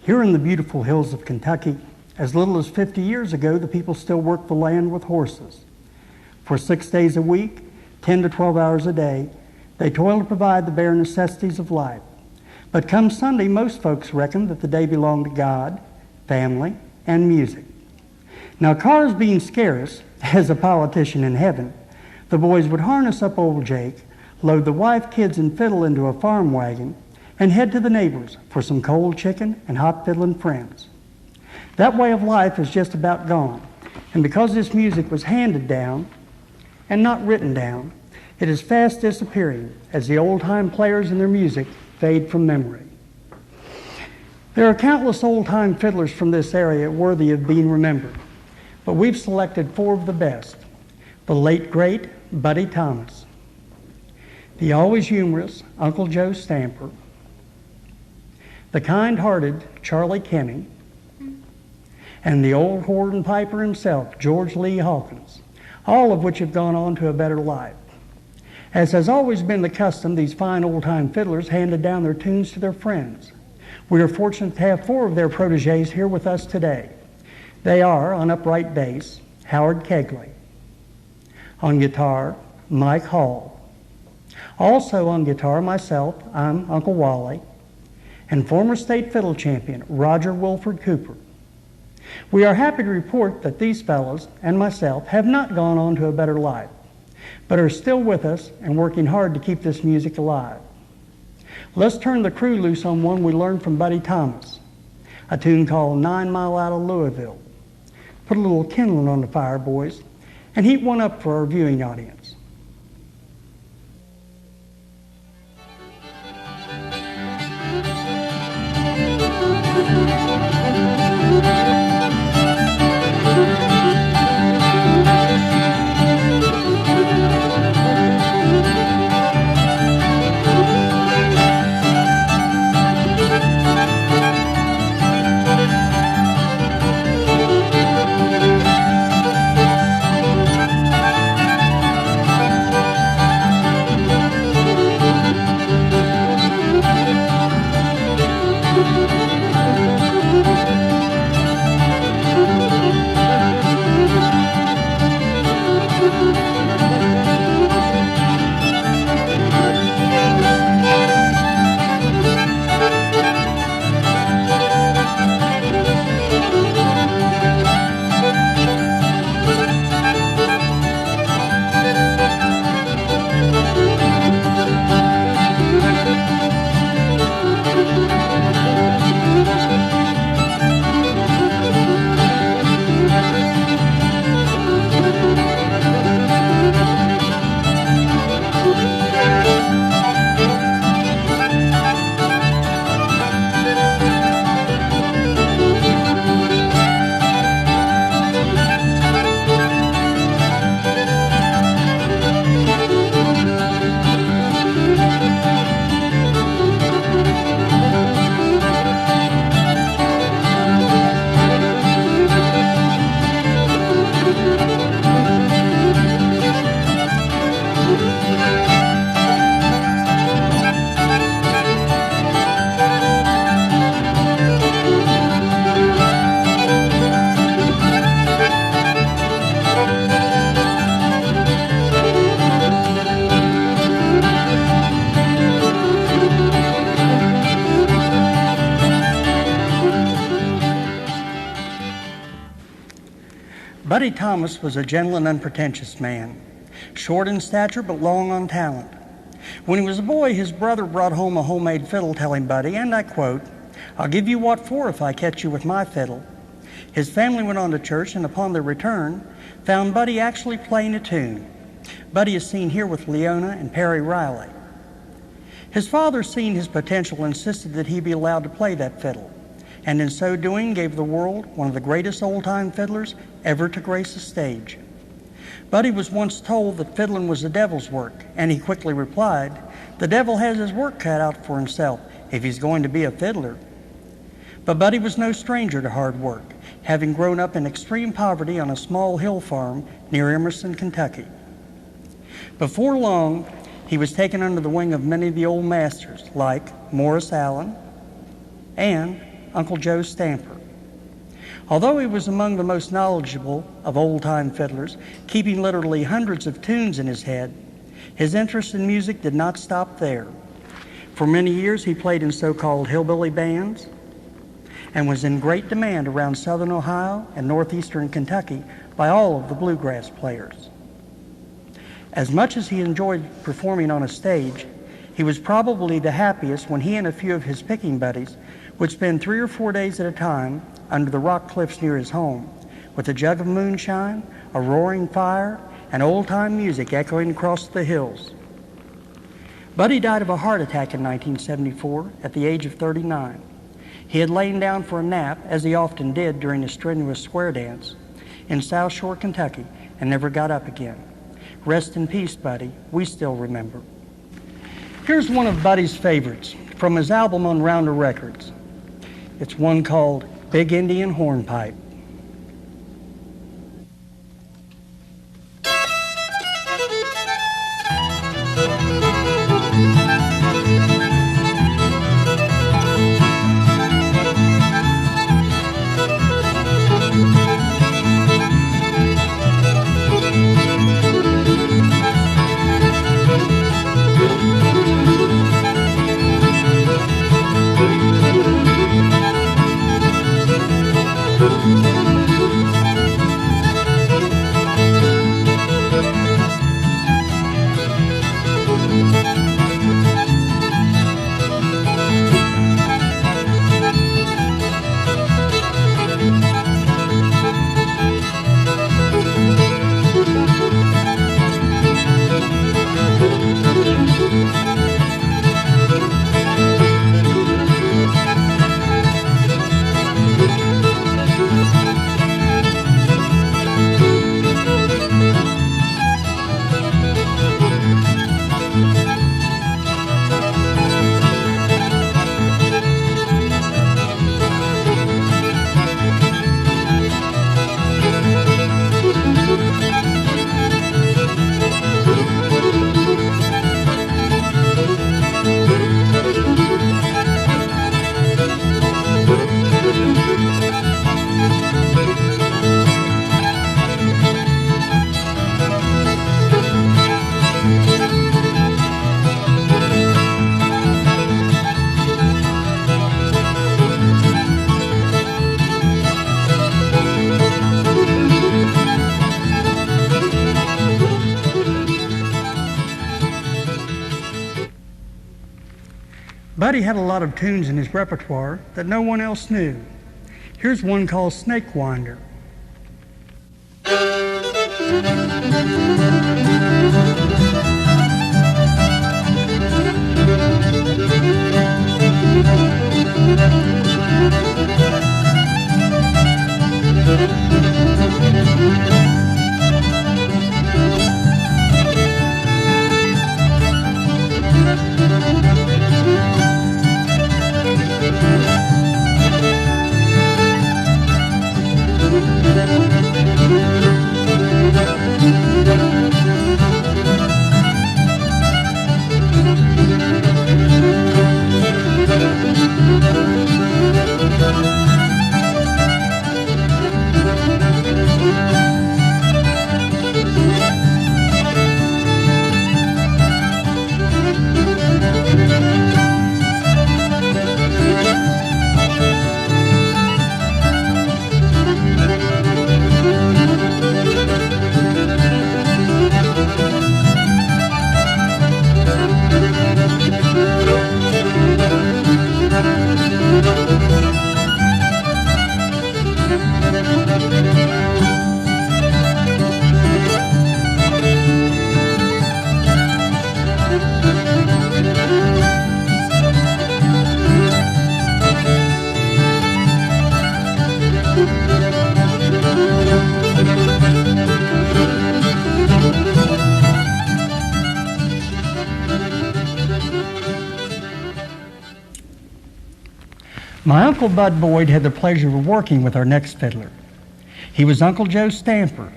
Here in the beautiful hills of Kentucky, as little as 50 years ago, the people still worked the land with horses. For 6 days a week, 10 to 12 hours a day, they toil to provide the bare necessities of life. But come Sunday, most folks reckon that the day belonged to God, family, and music. Now, cars being scarce, as a politician in heaven, the boys would harness up old Jake, load the wife, kids, and fiddle into a farm wagon, and head to the neighbors for some cold chicken and hot fiddling friends. That way of life is just about gone, and because this music was handed down and not written down, it is fast disappearing as the old-time players and their music fade from memory. There are countless old-time fiddlers from this area worthy of being remembered, but we've selected 4 of the best. The late, great Buddy Thomas, the always humorous Uncle Joe Stanford, the kind-hearted Charlie Kinney, and the old horn piper himself, George Lee Hawkins, all of which have gone on to a better life. As has always been the custom, these fine old-time fiddlers handed down their tunes to their friends. We are fortunate to have 4 of their protégés here with us today. They are, on upright bass, Howard Kegley. On guitar, Mike Hall. Also on guitar, myself, I'm Uncle Wally, and former state fiddle champion, Roger Wilford Cooper. We are happy to report that these fellows and myself have not gone on to a better life, but are still with us and working hard to keep this music alive. Let's turn the crew loose on one we learned from Buddy Thomas, a tune called 9 Mile Out of Louisville. Put a little kindling on the fire, boys, and heat one up for our viewing audience. Buddy Thomas was a gentle and unpretentious man, short in stature but long on talent. When he was a boy, his brother brought home a homemade fiddle, telling Buddy, and I quote, "I'll give you what for if I catch you with my fiddle." His family went on to church, and upon their return, found Buddy actually playing a tune. Buddy is seen here with Leona and Perry Riley. His father, seeing his potential, insisted that he be allowed to play that fiddle, and in so doing gave the world one of the greatest old-time fiddlers ever to grace a stage. Buddy was once told that fiddling was the devil's work, and he quickly replied, "The devil has his work cut out for himself if he's going to be a fiddler." But Buddy was no stranger to hard work, having grown up in extreme poverty on a small hill farm near Emerson, Kentucky. Before long, he was taken under the wing of many of the old masters, like Morris Allen and Uncle Joe Stanford. Although he was among the most knowledgeable of old-time fiddlers, keeping literally hundreds of tunes in his head, his interest in music did not stop there. For many years, he played in so-called hillbilly bands and was in great demand around southern Ohio and northeastern Kentucky by all of the bluegrass players. As much as he enjoyed performing on a stage, he was probably the happiest when he and a few of his picking buddies would spend 3 or 4 days at a time under the rock cliffs near his home, with a jug of moonshine, a roaring fire, and old-time music echoing across the hills. Buddy died of a heart attack in 1974 at the age of 39. He had lain down for a nap, as he often did during a strenuous square dance, in South Shore, Kentucky, and never got up again. Rest in peace, Buddy. We still remember. Here's one of Buddy's favorites from his album on Rounder Records. It's one called Big Indian Hornpipe. Buddy had a lot of tunes in his repertoire that no one else knew. Here's one called Snake Winder. My Uncle Bud Boyd had the pleasure of working with our next fiddler. He was Uncle Joe Stanford,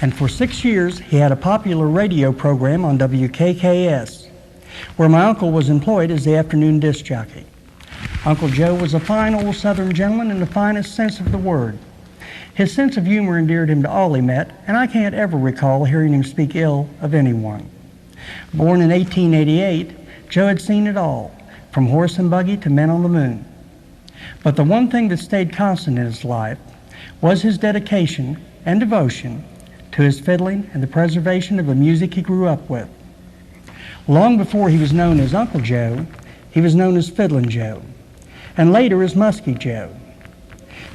and for 6 years he had a popular radio program on WKKS, where my uncle was employed as the afternoon disc jockey. Uncle Joe was a fine old Southern gentleman in the finest sense of the word. His sense of humor endeared him to all he met, and I can't ever recall hearing him speak ill of anyone. Born in 1888, Joe had seen it all, from horse and buggy to men on the moon. But the one thing that stayed constant in his life was his dedication and devotion to his fiddling and the preservation of the music he grew up with. Long before he was known as Uncle Joe, he was known as Fiddlin' Joe, and later as Muskie Joe.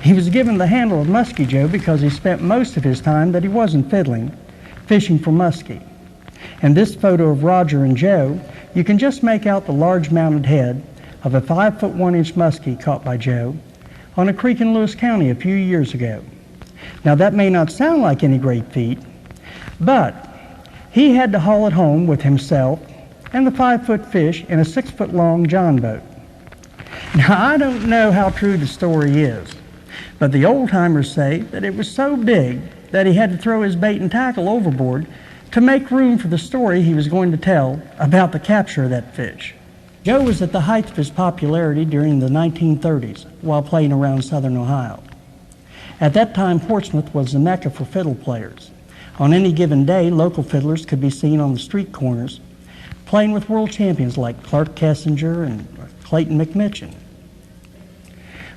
He was given the handle of Muskie Joe because he spent most of his time that he wasn't fiddling, fishing for muskie. In this photo of Roger and Joe, you can just make out the large mounted head of a 5-foot 1-inch muskie caught by Joe on a creek in Lewis County a few years ago. Now that may not sound like any great feat, but he had to haul it home with himself and the 5-foot fish in a 6-foot long John boat. Now I don't know how true the story is, but the old-timers say that it was so big that he had to throw his bait and tackle overboard to make room for the story he was going to tell about the capture of that fish. Joe was at the height of his popularity during the 1930s while playing around southern Ohio. At that time, Portsmouth was the mecca for fiddle players. On any given day, local fiddlers could be seen on the street corners playing with world champions like Clark Kessinger and Clayton McMitchin.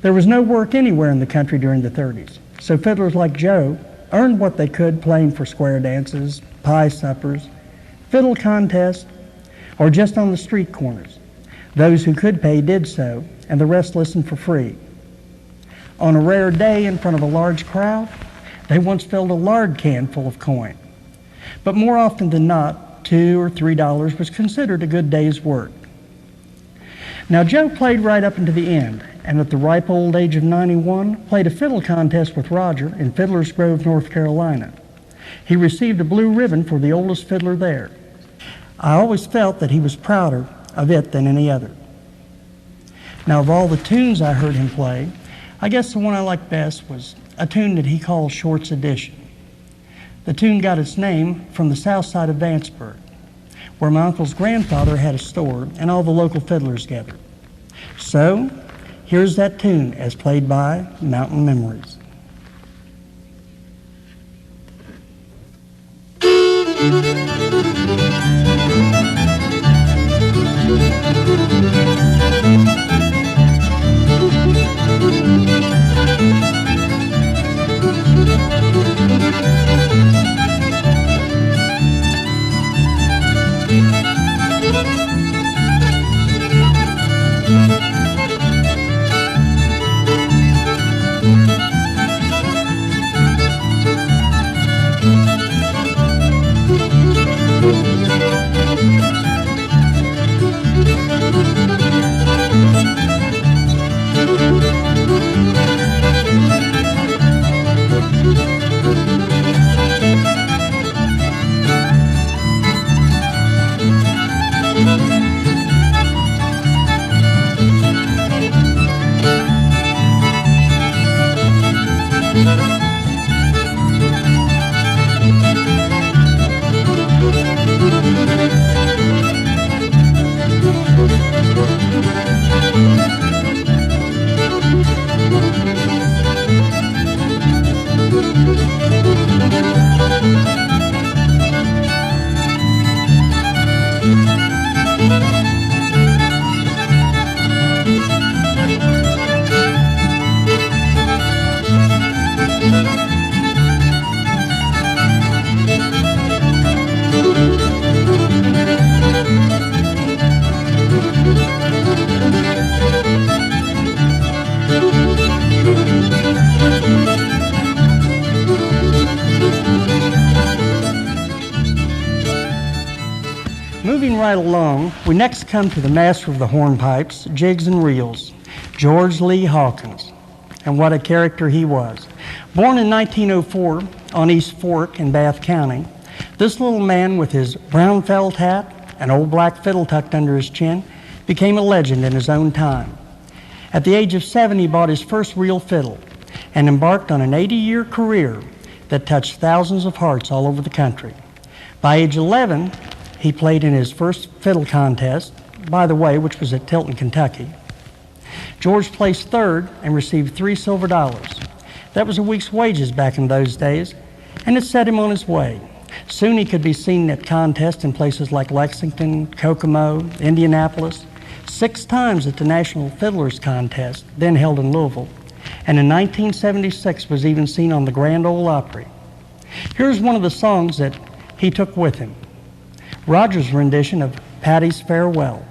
There was no work anywhere in the country during the 30s, so fiddlers like Joe earned what they could playing for square dances, pie suppers, fiddle contests, or just on the street corners. Those who could pay did so, and the rest listened for free. On a rare day in front of a large crowd, they once filled a lard can full of coin. But more often than not, $2 or $3 was considered a good day's work. Now Joe played right up into the end, and at the ripe old age of 91, played a fiddle contest with Roger in Fiddler's Grove, North Carolina. He received a blue ribbon for the oldest fiddler there. I always felt that he was prouder of it than any other. Now, of all the tunes I heard him play, I guess the one I liked best was a tune that he called Short's Edition. The tune got its name from the south side of Vanceburg, where my uncle's grandfather had a store and all the local fiddlers gathered. So, here's that tune as played by Mountain Memories. Moving right along, we next come to the master of the hornpipes, jigs and reels, George Lee Hawkins. And what a character he was. Born in 1904 on East Fork in Bath County, this little man with his brown felt hat and old black fiddle tucked under his chin became a legend in his own time. At the age of 7, he bought his first real fiddle and embarked on an 80-year career that touched thousands of hearts all over the country. By age 11, he played in his first fiddle contest, by the way, which was at Tilton, Kentucky. George placed third and received 3 silver dollars. That was a week's wages back in those days, and it set him on his way. Soon he could be seen at contests in places like Lexington, Kokomo, Indianapolis, 6 times at the National Fiddlers contest, then held in Louisville, and in 1976 was even seen on the Grand Ole Opry. Here's one of the songs that he took with him, Roger's rendition of Patty's Farewell.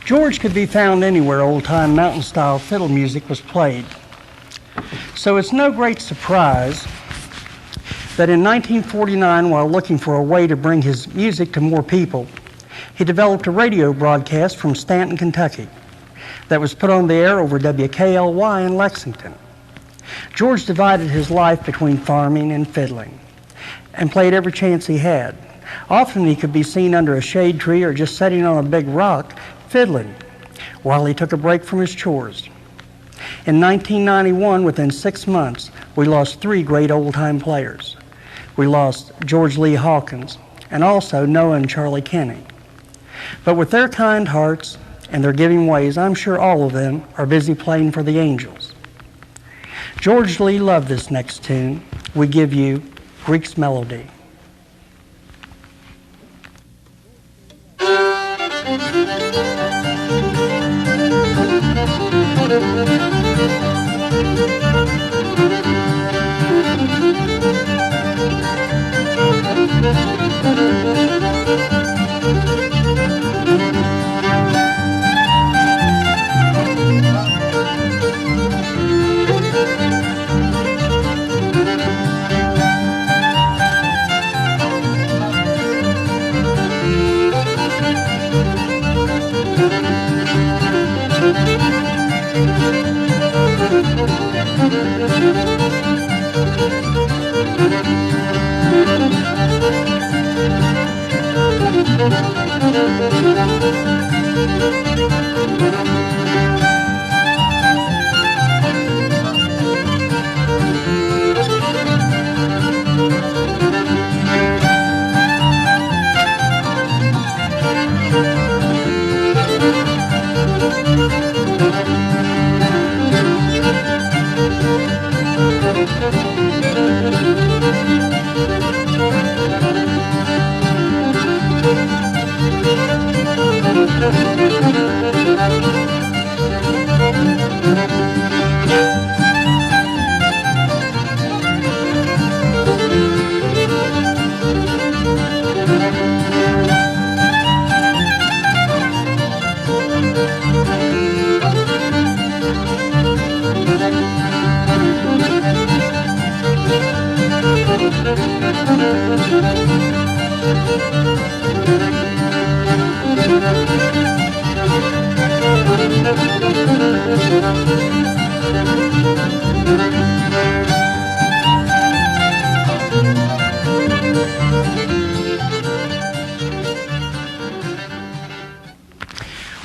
George could be found anywhere old-time mountain-style fiddle music was played. So it's no great surprise that in 1949, while looking for a way to bring his music to more people, he developed a radio broadcast from Stanton, Kentucky, that was put on the air over WKLY in Lexington. George divided his life between farming and fiddling and played every chance he had. Often he could be seen under a shade tree or just sitting on a big rock fiddling while he took a break from his chores. In 1991, within 6 months, we lost 3 great old-time players. We lost George Lee Hawkins and also Noah and Charlie Kinney. But with their kind hearts and their giving ways, I'm sure all of them are busy playing for the Angels. George Lee loved this next tune. We give you Greek's Melody.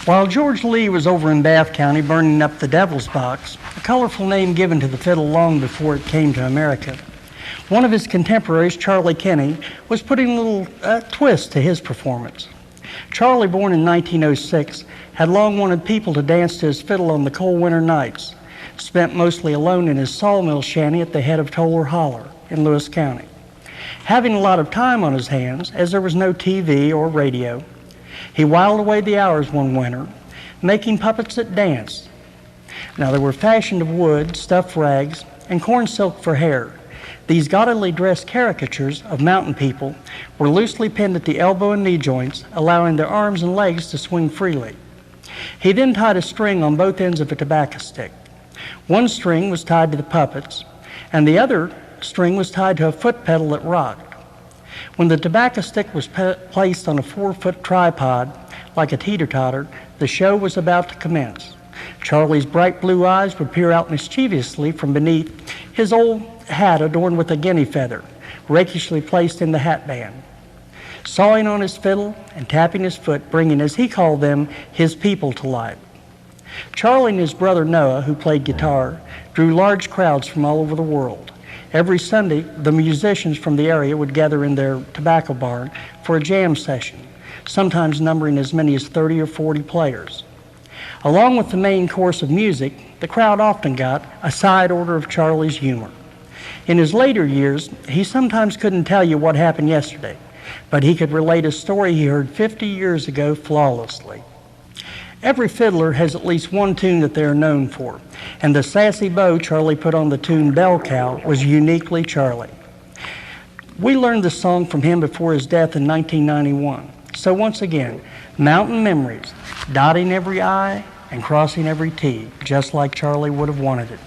While George Lee was over in Bath County burning up the Devil's Box, a colorful name given to the fiddle long before it came to America, one of his contemporaries, Charlie Kinney, was putting a little twist to his performance. Charlie, born in 1906, had long wanted people to dance to his fiddle on the cold winter nights, spent mostly alone in his sawmill shanty at the head of Toller Holler in Lewis County. Having a lot of time on his hands, as there was no TV or radio, he whiled away the hours one winter, making puppets that danced. Now, they were fashioned of wood, stuffed rags, and corn silk for hair. These gaudily dressed caricatures of mountain people were loosely pinned at the elbow and knee joints, allowing their arms and legs to swing freely. He then tied a string on both ends of a tobacco stick. One string was tied to the puppets, and the other string was tied to a foot pedal that rocked. When the tobacco stick was placed on a 4-foot tripod, like a teeter-totter, the show was about to commence. Charlie's bright blue eyes would peer out mischievously from beneath his old hat adorned with a guinea feather, rakishly placed in the hat band. Sawing on his fiddle and tapping his foot, bringing, as he called them, his people to life. Charlie and his brother Noah, who played guitar, drew large crowds from all over the world. Every Sunday, the musicians from the area would gather in their tobacco barn for a jam session, sometimes numbering as many as 30 or 40 players. Along with the main course of music, the crowd often got a side order of Charlie's humor. In his later years, he sometimes couldn't tell you what happened yesterday, but he could relate a story he heard 50 years ago flawlessly. Every fiddler has at least one tune that they are known for, and the sassy bow Charlie put on the tune Bell Cow was uniquely Charlie. We learned the song from him before his death in 1991. So once again, mountain memories, dotting every I and crossing every T, just like Charlie would have wanted it.